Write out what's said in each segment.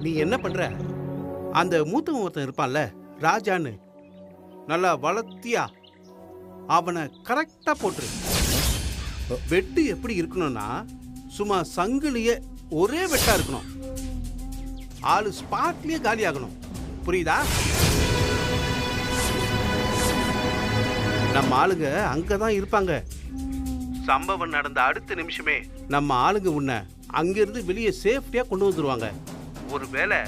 நீ என்ன பண்ற, அந்த மூத்தவன் ஒருத்தன் இருப்பான்ல ராஜான்னு, நல்லா வளர்த்தியா அவனை கரெக்டா போட்டுரு. வெட்டு எப்படி இருக்கணும்னா சும்மா சங்கிலியே ஒரே வெட்டா இருக்கணும். ஆளு ஸ்பாட்லயே காலி ஆகணும். புரியுதா? நம்ம ஆளுங்க அங்கதான் இருப்பாங்க. சம்பவம் நடந்த அடுத்த நிமிஷமே நம்ம ஆளுங்க உன்னை அங்கிருந்து வெளியே சேஃப்டியா கொண்டு வந்துருவாங்க. ஒருவேளை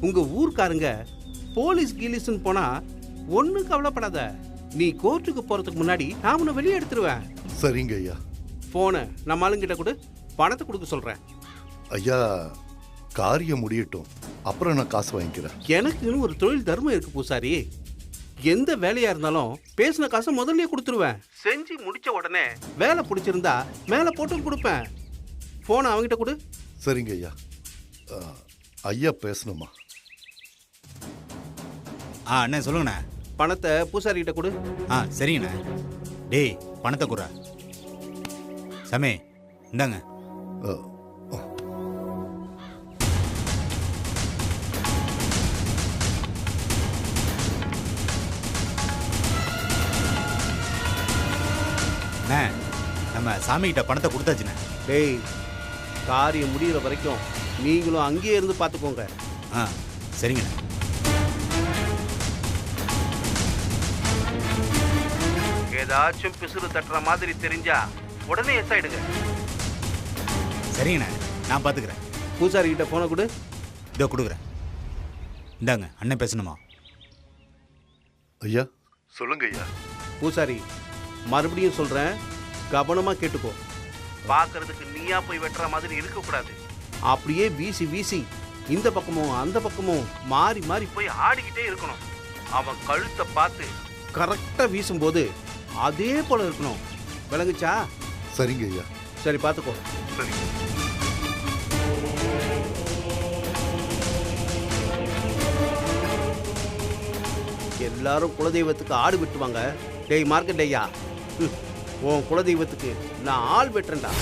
உங்க ஊர்க்காரங்க போலீஸ் கீலீஸ்ன்னு போனா ஒன்னும் கவலைப்படாத. நீ கோர்ட்டுக்கு போறதுக்கு முன்னாடி நான் உன்னை வெளியே எடுத்துருவேன். சரிங்க ஐயா. போன நம்ம ஆளுங்கிட்ட கூட பணத்தை கொடுக்க சொல்றேன். ஐயா, காரியம் முடியட்டும், அப்புறம் நான் காசு வாங்கிக்கிறேன். எனக்குன்னு ஒரு தொழில் தர்மம் இருக்கு பூசாரி. எந்த வேலையா இருந்தாலும் பேசின காசை முதல்லயே கொடுத்துருவேன். செஞ்சு முடிச்ச உடனே வேலை பிடிச்சிருந்தா மேல போட்டு கொடுப்பேன். போன அவங்கிட்ட கொடு. சரிங்க ஐயா. ஐயா பேசணுமா? அண்ணே சொல்லுங்கண்ணே. பணத்தை பூசாரி கிட்ட கொடு. சரிங்கண்ணே. டேய் பணத்தை குறா. சமே இந்தாங்க. நம்ம சாமி கிட்ட பணத்தை கொடுத்தாச்சுண்ணே. டேய், காரியம் முடிகிற வரைக்கும் நீங்களும் அங்கேயே இருந்து பார்த்துக்கோங்க. சரிங்கண்ணே. ஏதாச்சும் பிசுறு தட்டுற மாதிரி தெரிஞ்சா உடனே எஸ் ஆயிடுங்க. சரிங்கண்ணே, நான் பார்த்துக்கிறேன். பூசாரி கிட்ட போன கொடு. இதோ கொடுக்குறேன். இந்தாங்க, அண்ணன் பேசணுமா? ஐயா சொல்லுங்க ஐயா. பூசாரி, மறுபடியும் சொல்றேன், கவனமா கேட்டுக்கோ. பார்க்கறதுக்கு நீயா போய் வெட்டுற மாதிரி இருக்கக்கூடாது. அப்படியே வீசி வீசி இந்த பக்கமும் அந்த பக்கமும் மாறி மாறி போய் ஆடிக்கிட்டே இருக்கணும். அவன் கழுத்தை பார்த்து கரெக்டா வீசும்போது அதே போல இருக்கணும். விளங்குச்சா? சரிங்க ஐயா. சரி, பார்த்துக்கோ. சரி. எல்லாரும் குலதெய்வத்துக்கு ஆடு வெட்டுவாங்க. டேய் மார்க்கண்டேயா, உன் குலதெய்வத்துக்கு நான் ஆள் வெட்டுறேன்டா.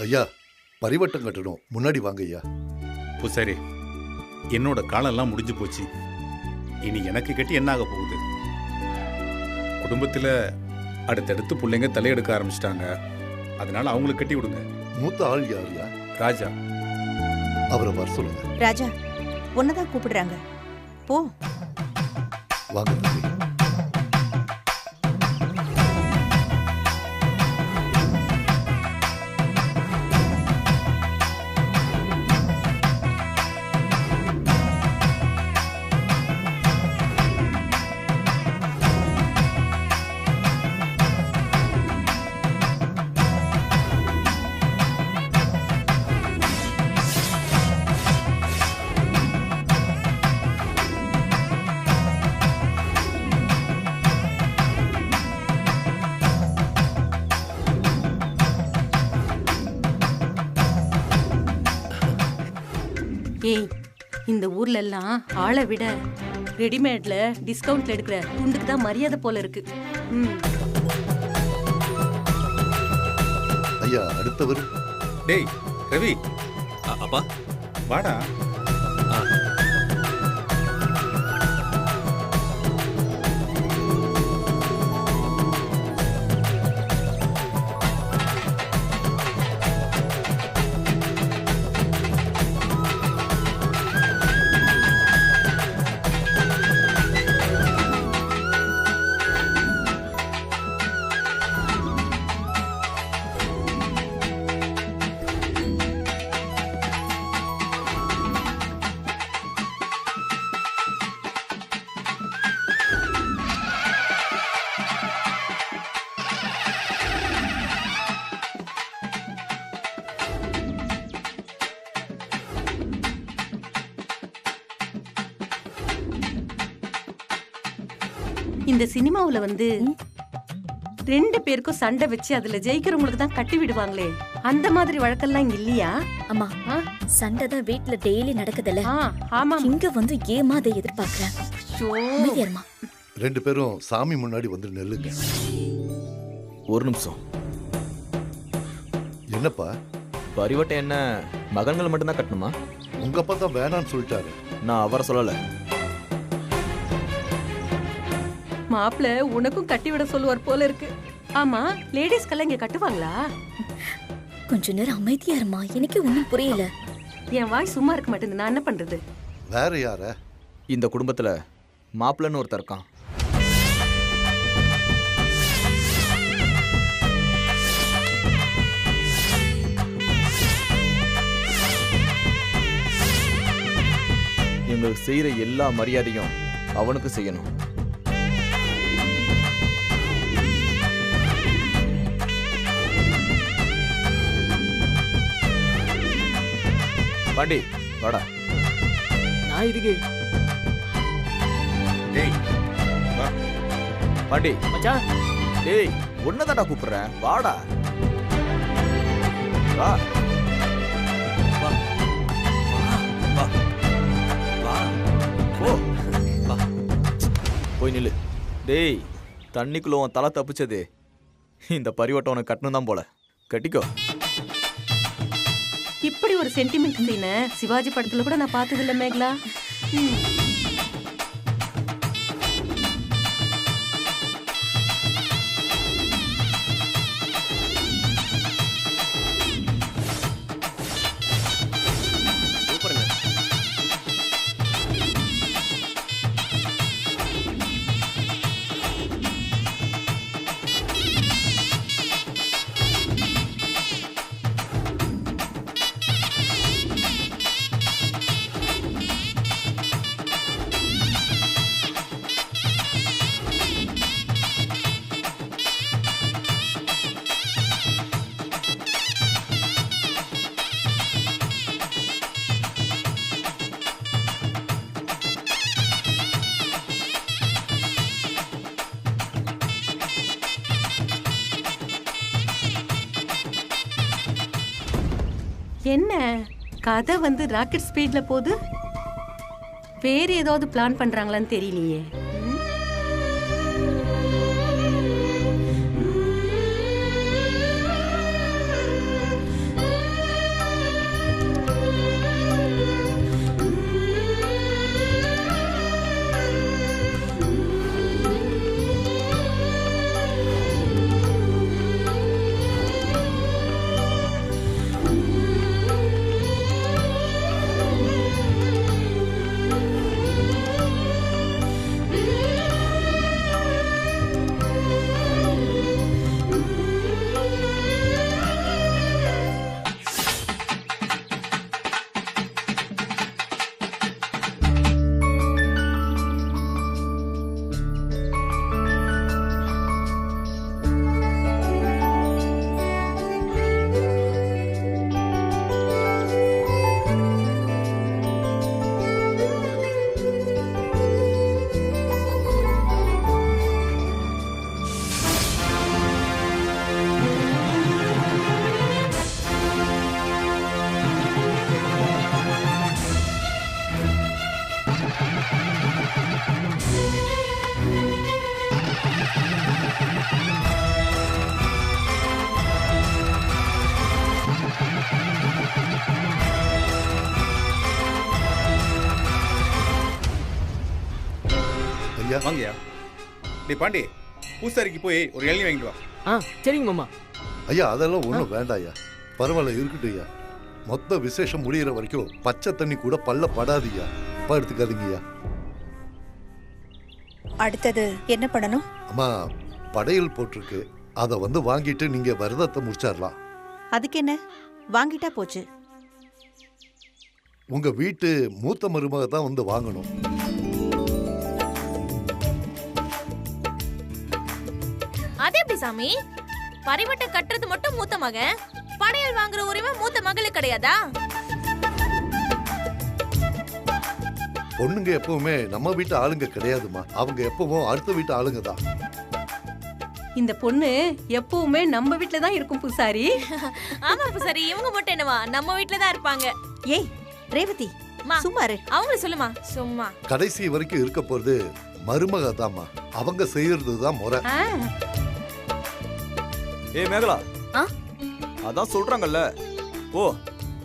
ஐயா, பரிவட்டம் கட்டணும், முன்னாடி வாங்க ஐயா. பூசாரி, என்னோட காலம்லாம் முடிஞ்சு போச்சு. இனி எனக்கு கட்டி என்ன ஆக போகுது? குடும்பத்தில் அடுத்தடுத்து பிள்ளைங்க தலையெடுக்க ஆரம்பிச்சிட்டாங்க. அதனால அவங்களுக்கு கட்டி விடுங்க. மூத்த ஆள் யாருயா? ராஜா. அவரை வர சொல்லுங்க. ராஜா, உன்னதான் கூப்பிடுறாங்க, போ. வாங்க தம்பி. இந்த ஊர்ல எல்லாம் ஆளை விட ரெடிமேட்ல டிஸ்கவுண்ட்ல எடுக்கிற துண்டுக்கு தான் மரியாதை போல இருக்கு. ம். ஐயா அடுத்தவர். டேய் ரவி, அப்பா வாடா. இந்த சினிமாவுல வந்து 2 பேருக்கும் சண்டை வச்சு அதுல ஜெயிக்கிறவங்களுக்கு தான் கட்டி விடுவாங்களே, அந்த மாதிரி வழக்கெல்லாம் இங்க இல்லையா? அம்மா, சண்டை தான் வீட்ல டெய்லி நடக்குதுல்ல. ஆமா. இங்க வந்து ஏமா அதை எதிர்பார்க்கறேன். அமைதியாருமா. 2 பேரும் சாமி முன்னாடி வந்து நெல்லுங்க. ஒரு நிமிஷம். என்னப்பா? பரிவட்டம் என்ன மகன்கள் மட்டும்தான் கட்டணுமா? உங்க அப்பா தான் வேணான்னு சொல்லிட்டாரு. நான் அவரை சொல்லல. மாப்பிள்ள உனக்கும் கட்டி விட சொல்லுவார் போல இருக்கு. ஆமா, லேடிஸ்க்கெல்லாம் இங்க கட்டுவாங்களா? கொஞ்ச நேரம் அமைதியாருமா, எனக்கு ஒண்ணும் புரியல. என் வாய் சும்மா இருக்க மாட்டேங்குது, நான் என்ன பண்றது? வேற யார? இந்த குடும்பத்துல மாப்பிள்ளன்னு ஒருத்தர் இருக்கான். எங்களுக்கு செய்யற எல்லா மரியாதையும் அவனுக்கு செய்யணும். பாண்டி வாடா. நான் இதுக்கு டேய் வா. பாண்டி மச்சான். டேய் ஒன்னதாடா கூப்பிடுறேன், வாடா. வா வா வா வா போ. வா. போய் நில்லு. டேய் தண்ணிக்குள்ள உன் தலை தப்பிச்சது இந்த பரிவட்டம் உனக்கு கட்டணும் தான் போல. கட்டிக்கோ. இப்படி ஒரு சென்டிமெண்ட் சீனை சிவாஜி படத்துல கூட நான் பார்த்தது இல்ல மேகலா. சூப்பருங்க. என்ன கதை வந்து ராக்கெட் ஸ்பீட்ல போகுது? வேற ஏதாவது பிளான் பண்றாங்களான்னு தெரியலையே. ஐயா. வாங்கய்யா. டேய் பாண்டி, பூசாரிக்கு போய் ஒரு இளநீ வாங்கிட்டு வா. ஆ சரிங்க மாமா. ஐயா அதெல்லாம் ஒன்றும் வேண்டாம் ஐயா. பரவாயில்ல இருக்கட்டும் ஐயா. மொத்த விசேஷம் முடியிற வரைக்கும் பச்சை தண்ணி கூட பல்ல படாதீயா. அப்பா எடுத்துக்காதீங்க ஐயா. அடுத்தது என்ன பண்ணணும்? அம்மா படையல் போட்டிருக்கு, அதை வந்து வாங்கிட்டு நீங்க விரதத்தை முடிச்சிடலாம். அதுக்கு என்ன, வாங்கிட்டா போச்சு. உங்க வீட்டு மூத்த மருமக தான் வந்து வாங்கணும். அது எப்படி சாமி? பரிவட்டை கட்டுறது மட்டும் மூத்த மகன், படையல் வாங்குற உரிமை மூத்த மகளுக்கு கிடையாதா? பொண்ணுங்க எப்பவுமே நம்ம வீட்டு ஆளுங்க கிடையாதுமா. அவங்க எப்பவும் அடுத்த வீட்டு ஆளுங்க தான். இந்த பொண்ணு எப்பவுமே நம்ம வீட்ல தான் இருக்கும் பூசாரி. ஆமா பூசாரி, இவங்க மட்டும் என்னவா நம்ம வீட்ல தான் இருப்பாங்க. ஏய் ரேவதி, மா, சும்மா இரு. அவங்கள சொல்லுமா சும்மா. கடைசி வரைக்கும் இருக்க போறது மருமக தான்மா. அவங்க செய்யறது தான் முறை. ஆ, ஏய் மேகலா, ஆ? அதான் சொல்றாங்கல்ல. ஓ,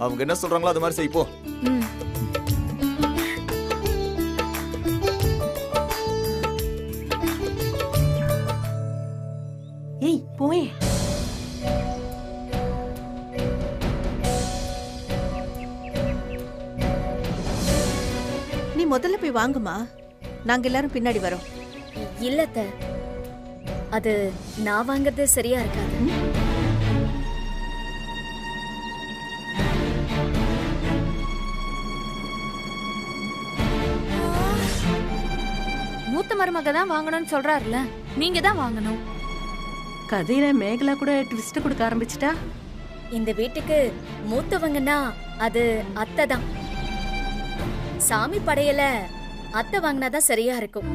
அவங்க என்ன சொல்றாங்களோ அது மாதிரி செய் போ. ம். ஏய் போயே. நீ முதல்ல போய் வாங்குமா, நாங்க எல்லாரும் பின்னாடி வரோம். இல்ல அத்தை, அது நான் வாங்குறது சரியா இருக்காது. மூத்த மருமக தான் வாங்கணும்னு சொல்றாருல, நீங்க தான் வாங்கணும். கதையில மேகலா கூட ட்விஸ்ட் கொடுக்க ஆரம்பிச்சிட்டா. இந்த வீட்டுக்கு மூத்தவங்கன்னா அது அத்தை தான். சாமி படையல அத்தை வாங்கினாதான் சரியா இருக்கும்.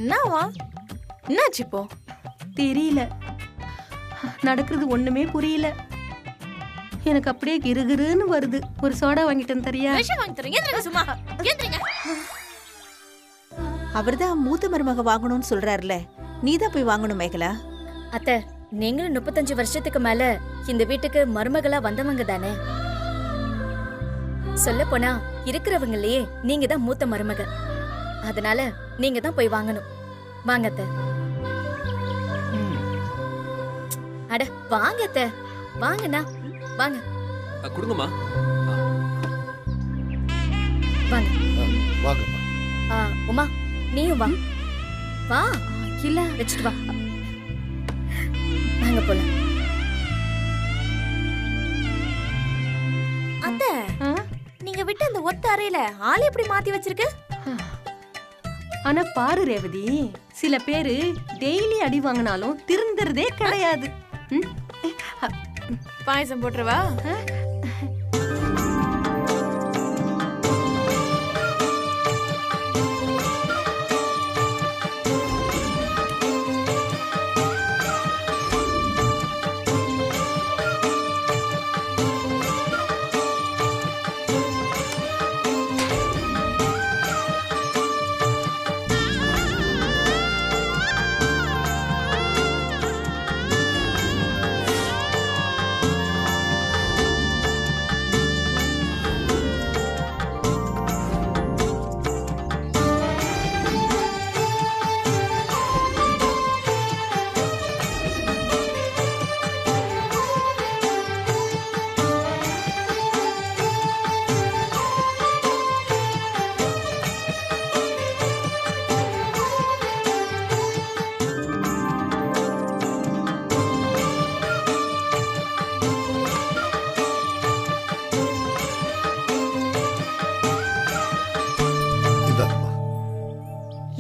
என்னவா? என்னாச்சு இப்போ? தெரியல, நடக்கிறது ஒண்ணுமே புரியல. எனக்கு அப்படியே கிருகிருன்னு வருது. ஒரு சோடா வாங்கிட்டேன் தரியா? விஷம் வாங்கி தரேன். ஏந்திரங்க சும்மா, ஏந்திரங்க. அவர்தான் மூத்த மருமக வாங்கணும்னு சொல்றாருல, நீ தான் போய் வாங்கணும் மேகலா. அத்தை, நீங்களும் 35 வருஷத்துக்கு மேல இந்த வீட்டுக்கு மருமகளா வந்தவங்க தானே. சொல்ல போனா இருக்கிறவங்களே நீங்க தான் மூத்த மருமக. அதனால நீங்க தான் போய் வாங்கணும். வாங்க அத்தை. அட வாங்க அத்தை, வாங்கண்ணா, வாங்க கொடுங்கம்மா. வாங்க. வாங்கம்மா. உமா நீயும் வா. வா, இல்ல வச்சுட்டு வா. வாங்க போலாம். அத்தை, ஆ? நீங்க விட்டு அந்த ஒத்த அறையில ஆள் எப்படி மாத்தி வச்சிருக்கு? ஆனா பாரு ரேவதி, சில பேரு டெய்லி அடி வாங்கினாலும் திருந்துறதே கிடையாது. ம்? பாயசம் போட்டுருவா?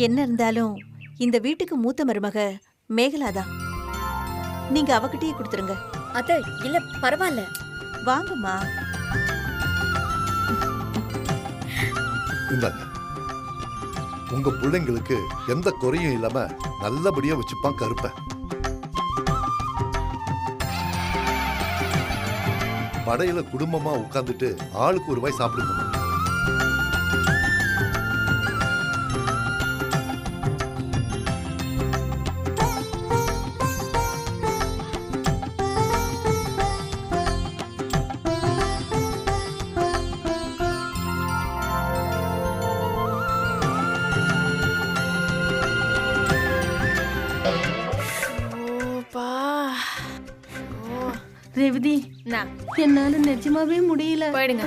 என்ன இருந்தாலும் இந்த வீட்டுக்கு மூத்த மருமக மேகலா தான். நீங்க அவகிட்டயே கொடுத்துருங்க. அத்தை, இல்ல பரவாயில்ல. வாங்கம்மா. இந்தாங்க. உங்க பிள்ளைங்களுக்கு எந்த குறையும் இல்லாம நல்லபடியா வச்சுப்பான் கருப்ப. படையில குடும்பமா உட்கார்ந்துட்டு ஆளுக்கு ஒரு வாய் சாப்பிடுங்க. ரேவதி, நான் என்னால நிஜமாவே முடியல. போயிடுங்க.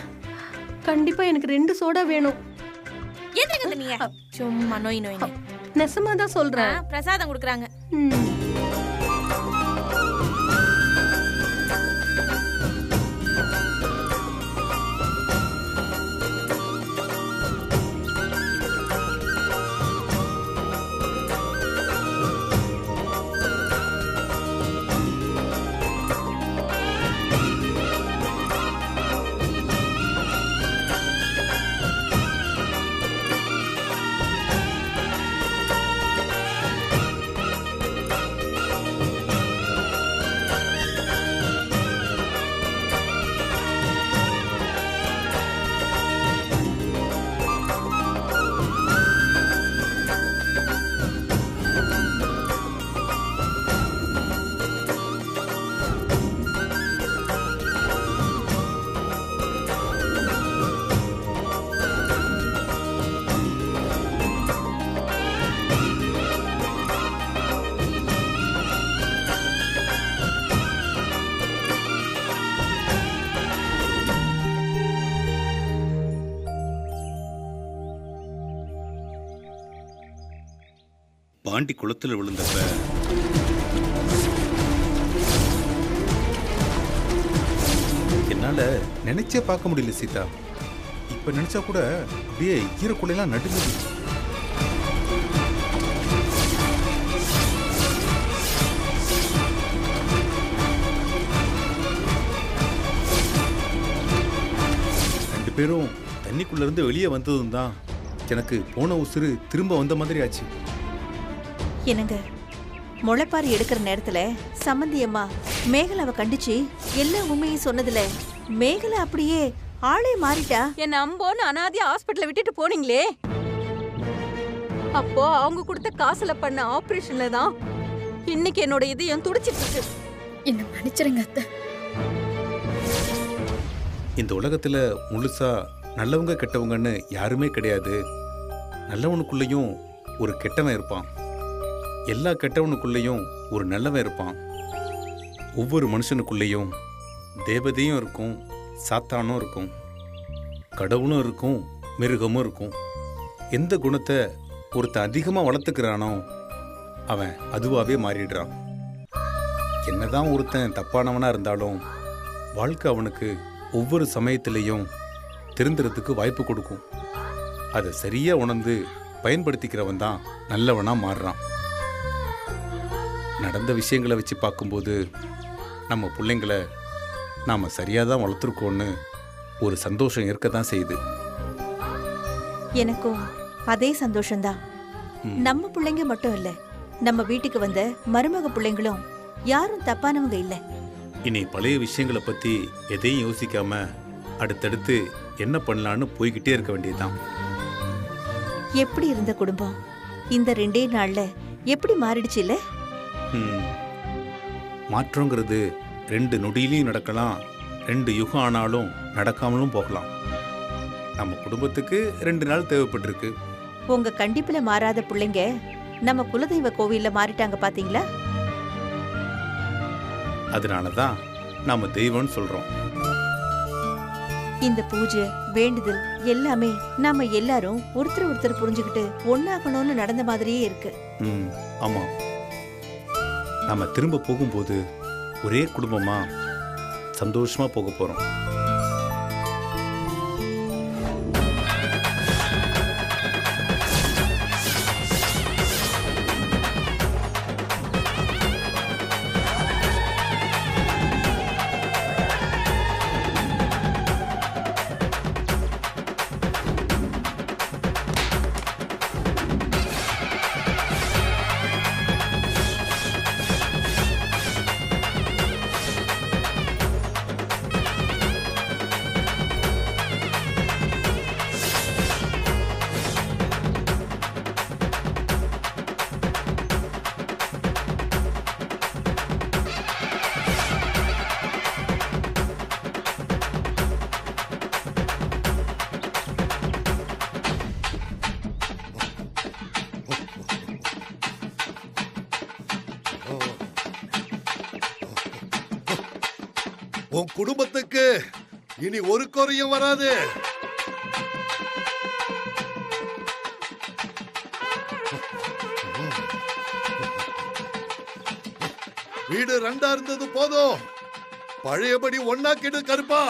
கண்டிப்பா எனக்கு 2 சோடா வேணும். எதுக்கு நீங்க சும்மா நோய் நோய் நெசமா தான் சொல்றேன். பிரசாதம் கொடுக்குறாங்க. பாண்டி குளத்துல விழுந்தப்ப என்னால நினைச்சே பார்க்க முடியல சீதா. இப்ப நினைச்சா கூட அப்படியே ஈரக்குள்ளையெல்லாம் நடுங்குது. ரெண்டு பேரும் தண்ணிக்குள்ள இருந்து வெளியே வந்ததும் தான் எனக்கு போன உசுறு திரும்ப வந்த மாதிரி ஆச்சு. என்னங்க, முளைப்பாரி எடுக்கிற நேரத்துல சம்மந்தி அம்மா மேகலாவை கண்டிச்சு எல்லா உண்மையும் சொன்னதுல மேகலா அப்படியே ஆளே மாறிட்டா. என்ன அம்போன்னு அனாதையா ஹாஸ்பிட்டல்ல விட்டுட்டு போனீங்களே, அப்போ அவங்க கொடுத்த காசுல பண்ண ஆபரேஷன்ல தான் இன்னைக்கு என்னோட இதயம் துடிச்சிட்டு இருக்கு. என்ன மன்னிச்சிருங்க அத்தை. இந்த உலகத்துல முழுசா நல்லவங்க கெட்டவங்கன்னு யாருமே கிடையாது. நல்லவனுக்குள்ளேயும் ஒரு கெட்டவன் இருப்பான், எல்லா கெட்டவனுக்குள்ளேயும் ஒரு நல்லவன் இருப்பான். ஒவ்வொரு மனுஷனுக்குள்ளேயும் தேவதையும் இருக்கும், சாத்தானும் இருக்கும், கடவுளும் இருக்கும், மிருகமும் இருக்கும். எந்த குணத்தை ஒருத்தன் அதிகமாக வளர்த்துக்கிறானோ அவன் அதுவாகவே மாறிடுறான். என்னதான் ஒருத்தன் தப்பானவனாக இருந்தாலும் வாழ்க்கை அவனுக்கு ஒவ்வொரு சமயத்திலையும் திருந்துறதுக்கு வாய்ப்பு கொடுக்கும். அதை சரியாக உணர்ந்து பயன்படுத்திக்கிறவன் தான் நல்லவனாக மாறுறான். நடந்த விஷயங்களை வச்சு பார்க்கும்போது நம்ம பிள்ளைங்களை நாம் சரியாக தான் வளர்த்துருக்கோன்னு ஒரு சந்தோஷம் இருக்க தான் செய்யுது. எனக்கும் அதே சந்தோஷம்தான். நம்ம பிள்ளைங்க மட்டும் இல்ல, நம்ம வீட்டுக்கு வந்த மருமக பிள்ளைங்களும் யாரும் தப்பானவங்க இல்ல. இனி பழைய விஷயங்களை பற்றி எதையும் யோசிக்காம அடுத்தடுத்து என்ன பண்ணலான்னு போய்கிட்டே இருக்க வேண்டியதுதான். எப்படி இருந்த குடும்பம் இந்த 2 நாள்ல எப்படி மாறிடுச்சு இல்ல? மாற்றங்கிறது 2 நொடியிலையும் நடக்கலாம், 2 யுகம் ஆனாலும் நடக்காமலும் போகலாம். நம்ம குடும்பத்துக்கு 2 நாள் தேவைப்பட்டிருக்கு. உங்க கண்டிப்புல மாறாத பிள்ளைங்க நம்ம குலதெய்வ கோவில்ல மாறிட்டாங்க பாத்தீங்களா? அதனாலதான் நாம தெய்வம்னு சொல்றோம். இந்த பூஜை வேண்டுதல் எல்லாமே நாம எல்லாரும் ஒருத்தர் புரிஞ்சுக்கிட்டு ஒன்னாகணும்னு நடந்த மாதிரியே இருக்கு. ஆமா, நாம திரும்ப போகும்போது ஒரே குடும்பமா சந்தோஷமா போக போறோம். உன் குடும்பத்துக்கு இனி ஒரு குறையும் வராது. வீடு 2 இருந்தது போதும், பழையபடி 1 கிடு கருப்பா.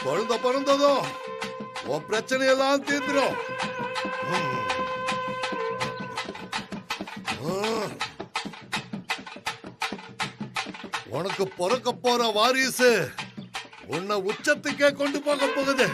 குழந்தை பிறந்ததும் உன் பிரச்சனையெல்லாம் தீர்ந்துடும். உனக்கு பிறக்க போற வாரிசு உன்னை உச்சத்துக்கே கொண்டு போக போகுது.